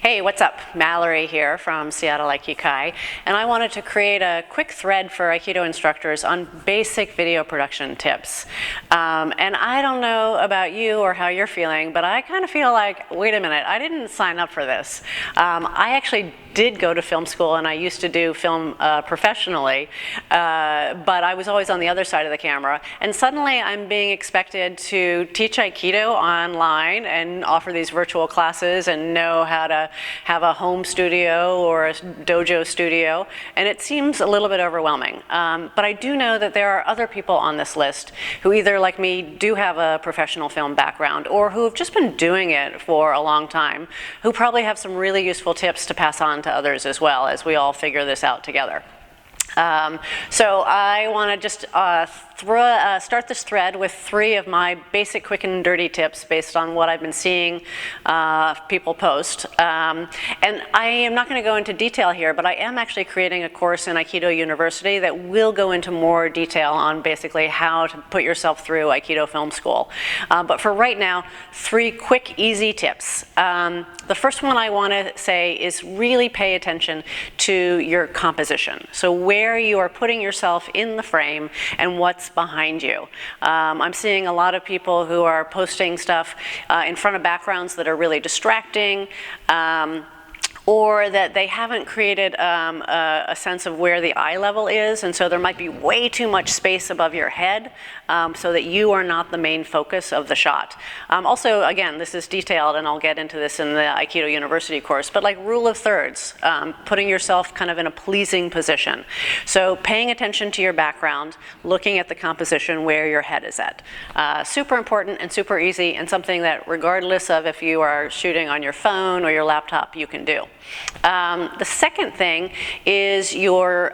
Hey, what's up? Mallory here from Seattle Aikido, and I wanted to create a quick thread for Aikido instructors on basic video production tips. And I don't know about you or how you're feeling, but I kind of feel like, wait a minute, I didn't sign up for this. I actually did go to film school, and I used to do film professionally, but I was always on the other side of the camera, and suddenly I'm being expected to teach Aikido online and offer these virtual classes and know how to have a home studio or a dojo studio, and it seems a little bit overwhelming. But I do know that there are other people on this list who either, like me, do have a professional film background or who have just been doing it for a long time, who probably have some really useful tips to pass on to others as well as we all figure this out together. So I want to just start this thread with 3 of my basic quick and dirty tips based on what I've been seeing people post. And I am not going to go into detail here, but I am actually creating a course in Aikido University that will go into more detail on basically how to put yourself through Aikido film school. But for right now, 3 quick, easy tips. The first one I want to say is really pay attention to your composition. So where you are putting yourself in the frame and what's behind you. I'm seeing a lot of people who are posting stuff in front of backgrounds that are really distracting, or that they haven't created a sense of where the eye level is, and so there might be way too much space above your head so that you are not the main focus of the shot. Also, again, this is detailed, and I'll get into this in the Aikido University course, but like rule of thirds, putting yourself kind of in a pleasing position. So paying attention to your background, looking at the composition where your head is at. Super important and super easy, and something that regardless of if you are shooting on your phone or your laptop, you can do. The second thing is your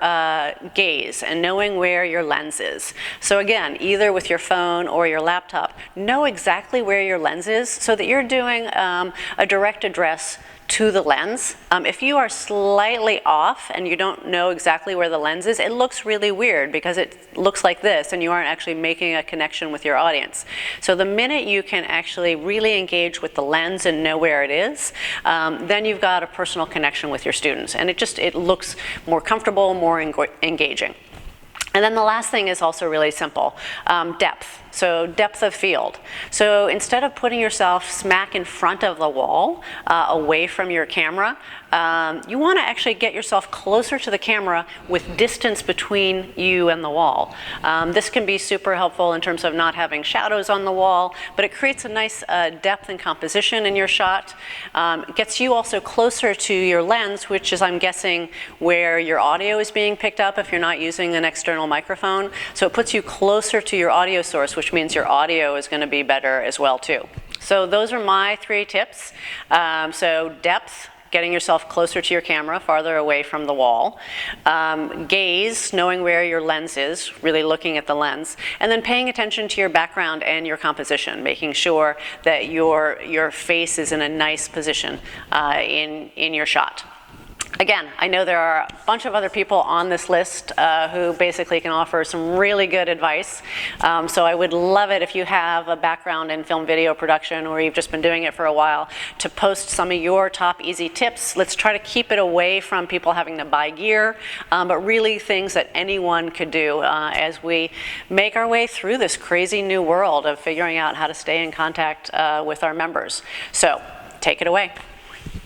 gaze and knowing where your lens is. So again, either with your phone or your laptop, know exactly where your lens is so that you're doing a direct address to the lens. If you are slightly off and you don't know exactly where the lens is, it looks really weird because it looks like this and you aren't actually making a connection with your audience. So the minute you can actually really engage with the lens and know where it is, then you've got a personal connection with your students, and it looks more comfortable, more engaging. And then the last thing is also really simple, depth. So depth of field. So instead of putting yourself smack in front of the wall, away from your camera, you want to actually get yourself closer to the camera with distance between you and the wall. This can be super helpful in terms of not having shadows on the wall, but it creates a nice depth and composition in your shot. It gets you also closer to your lens, which is, I'm guessing, where your audio is being picked up if you're not using an external microphone. So it puts you closer to your audio source, which means your audio is going to be better as well too. So those are my 3 tips. So depth, getting yourself closer to your camera, farther away from the wall. Gaze, knowing where your lens is, really looking at the lens. And then paying attention to your background and your composition, making sure that your face is in a nice position in your shot. Again, I know there are a bunch of other people on this list who basically can offer some really good advice. So I would love it if you have a background in film video production or you've just been doing it for a while to post some of your top easy tips. Let's try to keep it away from people having to buy gear, but really things that anyone could do as we make our way through this crazy new world of figuring out how to stay in contact with our members. So take it away.